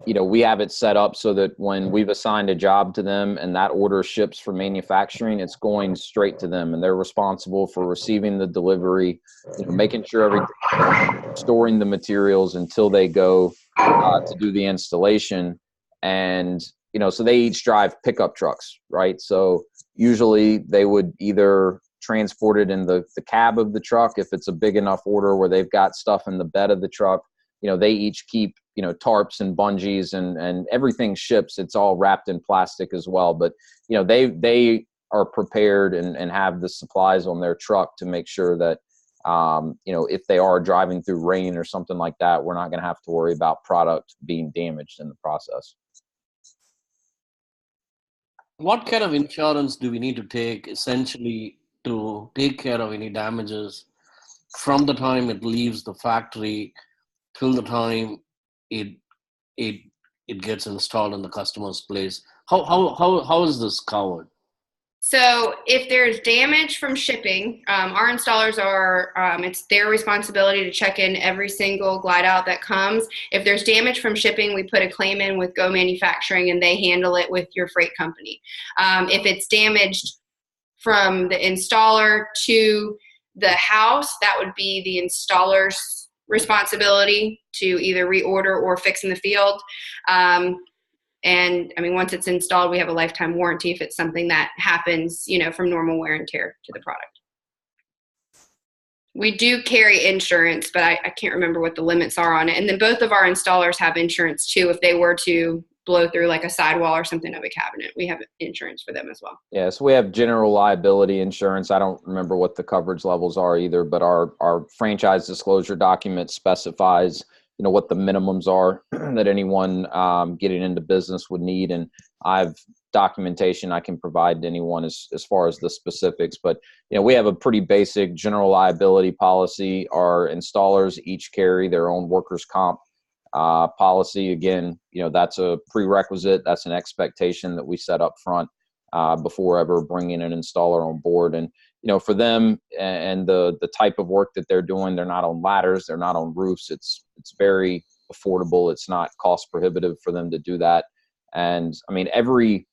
you know, we have it set up so that when we've assigned a job to them and that order ships for manufacturing, it's going straight to them, and they're responsible for receiving the delivery, you know, making sure everything, storing the materials until they go to do the installation. And you know, so they each drive pickup trucks, right? So usually they would either transport it in the cab of the truck if it's a big enough order where they've got stuff in the bed of the truck. You know, they each keep, you know, tarps and bungees and everything ships. It's all wrapped in plastic as well. But, you know, they are prepared and have the supplies on their truck to make sure that, you know, if they are driving through rain or something like that, we're not going to have to worry about product being damaged in the process. What kind of insurance do we need to take essentially to take care of any damages from the time it leaves the factory till the time it gets installed in the customer's place? How is this covered? So if there's damage from shipping, our installers are, it's their responsibility to check in every single glide out that comes. If there's damage from shipping, we put a claim in with Go Manufacturing and they handle it with your freight company. If it's damaged from the installer to the house, that would be the installer's responsibility to either reorder or fix in the field. And I mean, once it's installed, we have a lifetime warranty if it's something that happens, you know, from normal wear and tear to the product. We do carry insurance, but I can't remember what the limits are on it. And then both of our installers have insurance too. If they were to blow through like a sidewall or something of a cabinet, we have insurance for them as well. Yeah, so we have general liability insurance. I don't remember what the coverage levels are either, but our franchise disclosure document specifies, you know, what the minimums are that anyone getting into business would need. And I have documentation I can provide to anyone as far as the specifics. But, you know, we have a pretty basic general liability policy. Our installers each carry their own workers' comp policy. Again, you know, that's a prerequisite. That's an expectation that we set up front before ever bringing an installer on board. And, you know, for them and the type of work that they're doing, they're not on ladders, they're not on roofs. It's very affordable. It's not cost prohibitive for them to do that. And I mean, every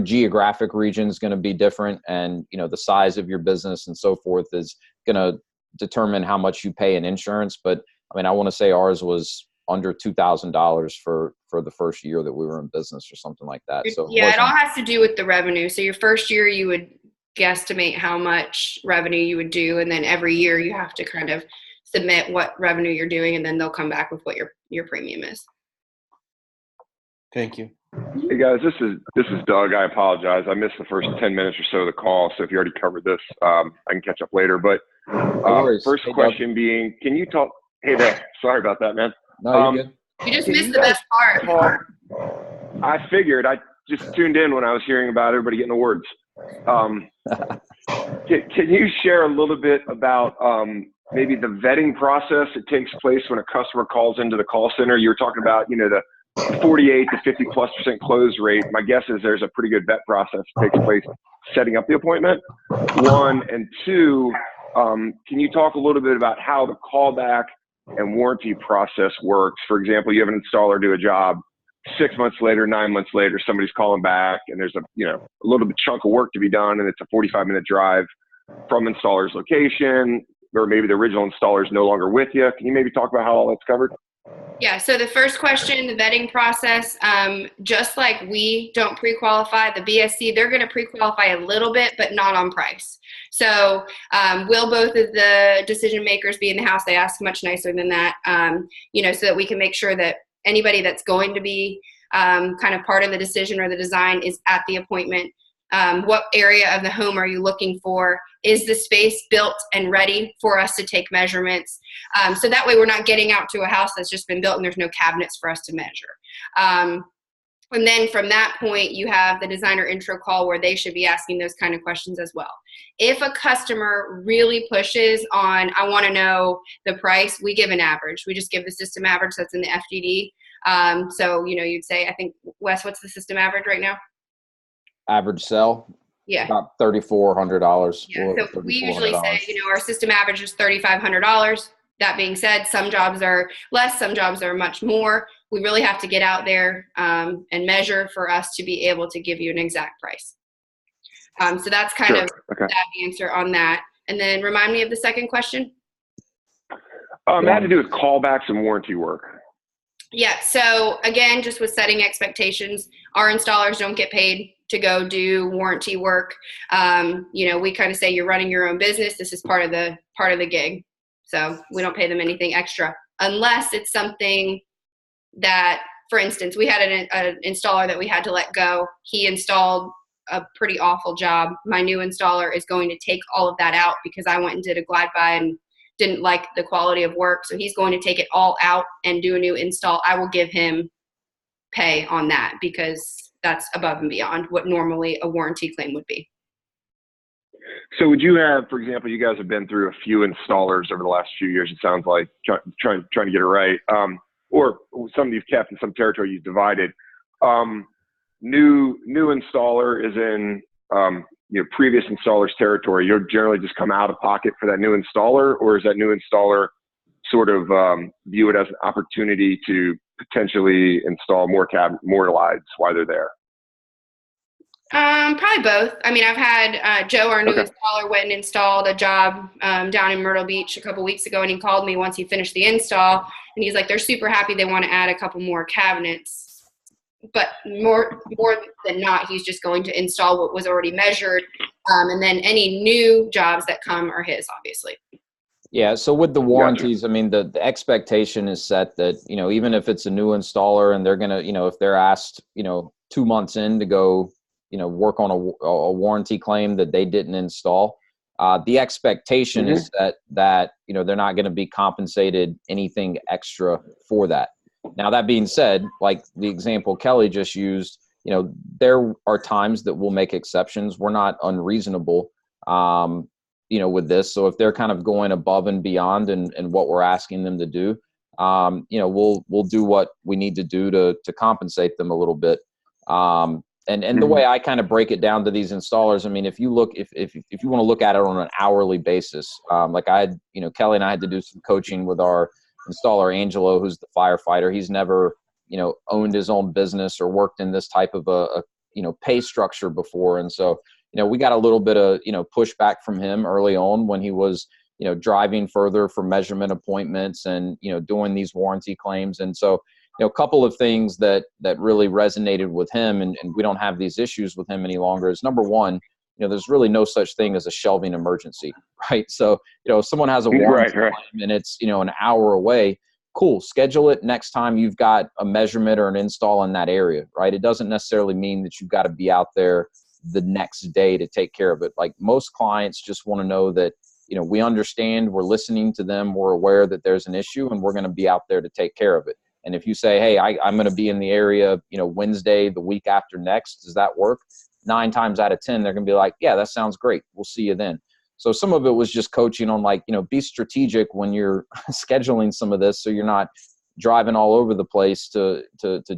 geographic region is going to be different, and, you know, the size of your business and so forth is going to determine how much you pay in insurance. But I mean, I want to say ours was under $2,000 for the first year that we were in business or something like that. So yeah, it all has to do with the revenue. So your first year you would guesstimate how much revenue you would do, and then every year you have to kind of submit what revenue you're doing, and then they'll come back with what your premium is. Thank you. Hey guys, this is Doug. I apologize. I missed the first 10 minutes or so of the call, so if you already covered this, I can catch up later. But first question being, can you talk? Hey there. Sorry about that, man. No, you're good. You just missed the best part. I figured. I just tuned in when I was hearing about everybody getting awards. Can you share a little bit about maybe the vetting process that takes place when a customer calls into the call center? You were talking about, you know, the 48 to 50+% close rate. My guess is there's a pretty good vet process that takes place setting up the appointment. One, and two, can you talk a little bit about how the callback and warranty process works? For example, you have an installer do a job, 6 months later, 9 months later, somebody's calling back and there's a little bit chunk of work to be done, and it's a 45-minute drive from installer's location, or maybe the original installer is no longer with you. Can you maybe talk about how all that's covered? Yeah, so the first question, the vetting process, just like we don't pre-qualify, the BSC, they're going to pre-qualify a little bit, but not on price. So will both of the decision makers be in the house? They ask much nicer than that, so that we can make sure that anybody that's going to be kind of part of the decision or the design is at the appointment. What area of the home are you looking for? Is the space built and ready for us to take measurements? So that way we're not getting out to a house that's just been built and there's no cabinets for us to measure. And then from that point, you have the designer intro call where they should be asking those kind of questions as well. If a customer really pushes on, I want to know the price, we give an average. We just give the system average that's in the FGD. So, you'd say, I think, Wes, what's the system average right now? Average sell? Yeah. About $3,400. Yeah. So we usually say, our system average is $3,500. That being said, some jobs are less, some jobs are much more. We really have to get out there and measure for us to be able to give you an exact price. So that's kind of that answer on that. And then remind me of the second question. It had to do with callbacks and warranty work. Yeah. So again, just with setting expectations, our installers don't get paid to go do warranty work. We kind of say you're running your own business. This is part of the gig. So we don't pay them anything extra unless it's something that, for instance, we had an installer that we had to let go. He installed a pretty awful job. My new installer is going to take all of that out because I went and did a glide by and didn't like the quality of work. So he's going to take it all out and do a new install. I will give him pay on that because that's above and beyond what normally a warranty claim would be. So would you have, for example, you guys have been through a few installers over the last few years, it sounds like, trying to get it right, or some you've kept and some territory you've divided. New installer is in previous installer's territory. You'll generally just come out of pocket for that new installer, or is that new installer sort of view it as an opportunity to potentially install more lights while they're there? Probably both. I mean, I've had Joe, our new installer, went and installed a job down in Myrtle Beach a couple weeks ago, and he called me once he finished the install, and he's like, they're super happy. They want to add a couple more cabinets, but more than not, he's just going to install what was already measured, and then any new jobs that come are his, obviously. Yeah. So with the warranties, I mean, the expectation is set that, even if it's a new installer and they're going to, if they're asked, 2 months in to go, work on a warranty claim that they didn't install, the expectation is that they're not going to be compensated anything extra for that. Now, that being said, like the example Kelly just used, there are times that we'll make exceptions. We're not unreasonable, with this. So if they're kind of going above and beyond and what we're asking them to do, we'll do what we need to do to compensate them a little bit. And the way I kind of break it down to these installers, I mean, if you want to look at it on an hourly basis, like Kelly and I had to do some coaching with our installer, Angelo, who's the firefighter. He's never, owned his own business or worked in this type of a pay structure before. And so, we got a little bit of, pushback from him early on when he was, driving further for measurement appointments and, doing these warranty claims. And so, a couple of things that really resonated with him, and we don't have these issues with him any longer, is number one, there's really no such thing as a shelving emergency, right? So, if someone has a warranty claim and it's, an hour away, cool, schedule it next time you've got a measurement or an install in that area, right? It doesn't necessarily mean that you've got to be out there the next day to take care of it. Like most clients just want to know that, we understand, we're listening to them, we're aware that there's an issue, and we're going to be out there to take care of it. And if you say, hey, I'm going to be in the area, Wednesday, the week after next, does that work? 9 times out of 10, they're going to be like, yeah, that sounds great. We'll see you then. So some of it was just coaching on be strategic when you're scheduling some of this so you're not driving all over the place to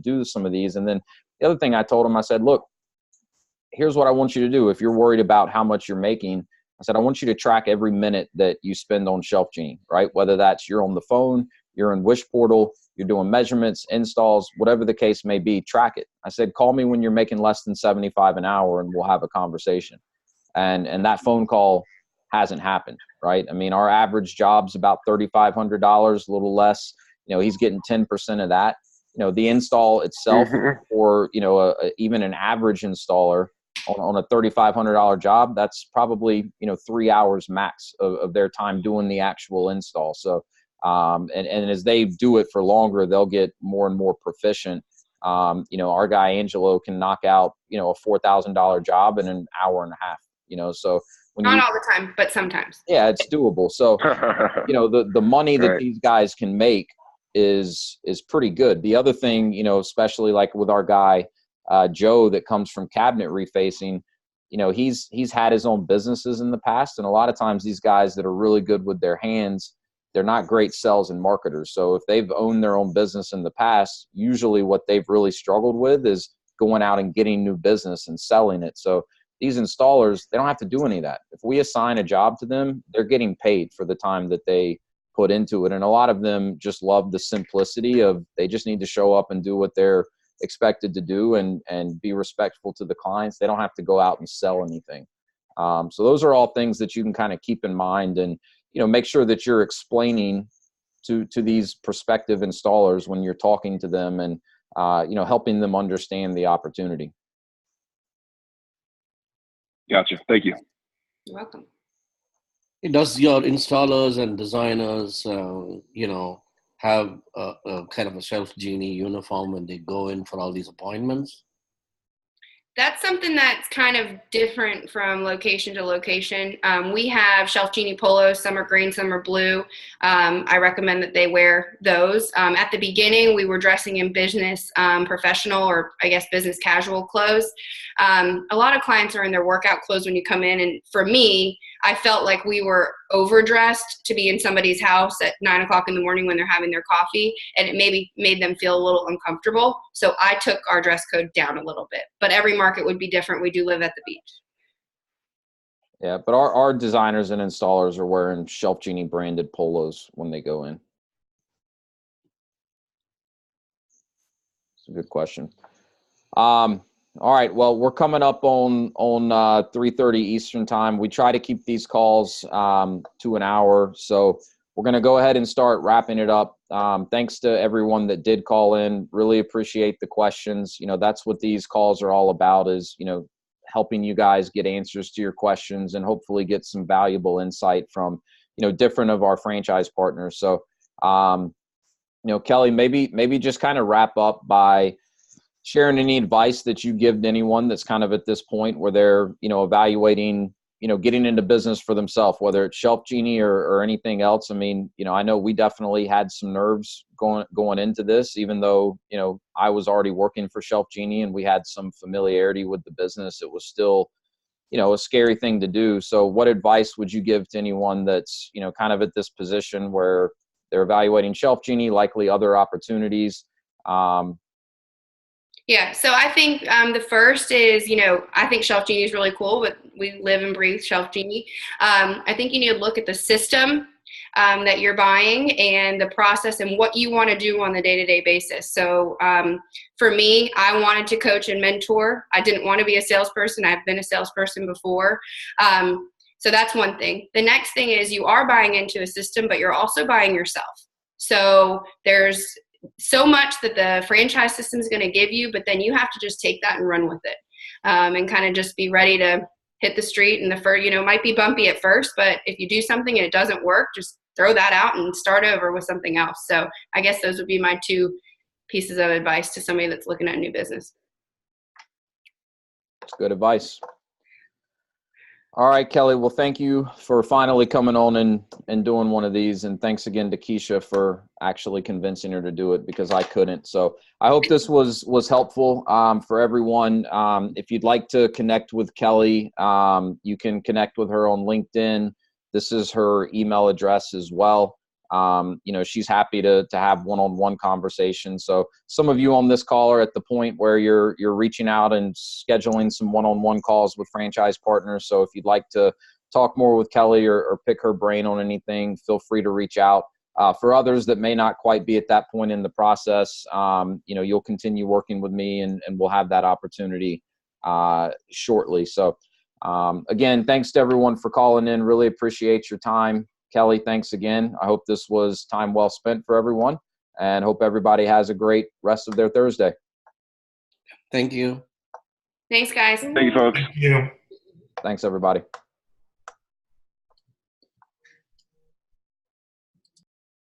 do some of these. And then the other thing I told him, I said, look, here's what I want you to do. If you're worried about how much you're making, I said, I want you to track every minute that you spend on ShelfGenie, right? Whether that's you're on the phone, you're in Wish Portal, you're doing measurements, installs, whatever the case may be, track it. I said, call me when you're making less than $75 an hour and we'll have a conversation. And that phone call hasn't happened, right? I mean, our average job's about $3,500, a little less. he's getting 10% of that. The install itself, or even an average installer on a $3,500 job, that's probably 3 hours max of their time doing the actual install. So and as they do it for longer, they'll get more and more proficient. Our guy Angelo can knock out a $4,000 job in an hour and a half. So not all the time, but sometimes. Yeah, it's doable. So the money that these guys can make is pretty good. The other thing, especially like with our guy Joe that comes from cabinet refacing, he's had his own businesses in the past, and a lot of times these guys that are really good with their hands, they're not great sales and marketers. So if they've owned their own business in the past, usually what they've really struggled with is going out and getting new business and selling it. So these installers, they don't have to do any of that. If we assign a job to them, they're getting paid for the time that they put into it. And a lot of them just love the simplicity of, they just need to show up and do what they're expected to do and be respectful to the clients. They don't have to go out and sell anything. So those are all things that you can kind of keep in mind, and make sure that you're explaining to these prospective installers when you're talking to them, and helping them understand the opportunity. Gotcha. Thank you. You're welcome. Does your installers and designers, have a kind of a ShelfGenie uniform when they go in for all these appointments? That's something that's kind of different from location to location. We have ShelfGenie polos. Some are green, some are blue. I recommend that they wear those. At the beginning, we were dressing in business professional, or I guess business casual clothes. A lot of clients are in their workout clothes when you come in. And for me, I felt like we were overdressed to be in somebody's house at 9 o'clock in the morning when they're having their coffee, and it maybe made them feel a little uncomfortable. So I took our dress code down a little bit, but every market would be different. We do live at the beach. Yeah, but our designers and installers are wearing ShelfGenie branded polos when they go in. It's a good question. All right. Well, we're coming up on 3:30 Eastern time. We try to keep these calls to an hour, so we're going to go ahead and start wrapping it up. Thanks to everyone that did call in. Really appreciate the questions. That's what these calls are all about, is helping you guys get answers to your questions and hopefully get some valuable insight from different of our franchise partners. So Kelly, maybe just kind of wrap up by sharing any advice that you give to anyone that's kind of at this point where they're, evaluating, getting into business for themselves, whether it's ShelfGenie or anything else. I mean, I know we definitely had some nerves going into this, even though, I was already working for ShelfGenie and we had some familiarity with the business. It was still, a scary thing to do. So what advice would you give to anyone that's, kind of at this position where they're evaluating ShelfGenie, likely other opportunities? Yeah, so I think the first is, I think ShelfGenie is really cool, but we live and breathe ShelfGenie. I think you need to look at the system that you're buying and the process and what you want to do on the day-to-day basis. So for me, I wanted to coach and mentor. I didn't want to be a salesperson. I've been a salesperson before. So that's one thing. The next thing is you are buying into a system, but you're also buying yourself. So there's so much that the franchise system is going to give you, but then you have to just take that and run with it, and kind of just be ready to hit the street. And the first, it might be bumpy at first, but if you do something and it doesn't work, just throw that out and start over with something else. So I guess those would be my two pieces of advice to somebody that's looking at a new business. That's good advice. All right, Kelly. Well, thank you for finally coming on and doing one of these. And thanks again to Keisha for actually convincing her to do it, because I couldn't. So I hope this was helpful for everyone. If you'd like to connect with Kelly, you can connect with her on LinkedIn. This is her email address as well. She's happy to have one-on-one conversations. So some of you on this call are at the point where you're reaching out and scheduling some one-on-one calls with franchise partners. So if you'd like to talk more with Kelly or pick her brain on anything, feel free to reach out. For others that may not quite be at that point in the process, you'll continue working with me and we'll have that opportunity shortly. So again, thanks to everyone for calling in. Really appreciate your time. Kelly, thanks again. I hope this was time well spent for everyone, and hope everybody has a great rest of their Thursday. Thank you. Thanks, guys. Thank you, folks. Thank you. Thanks, everybody.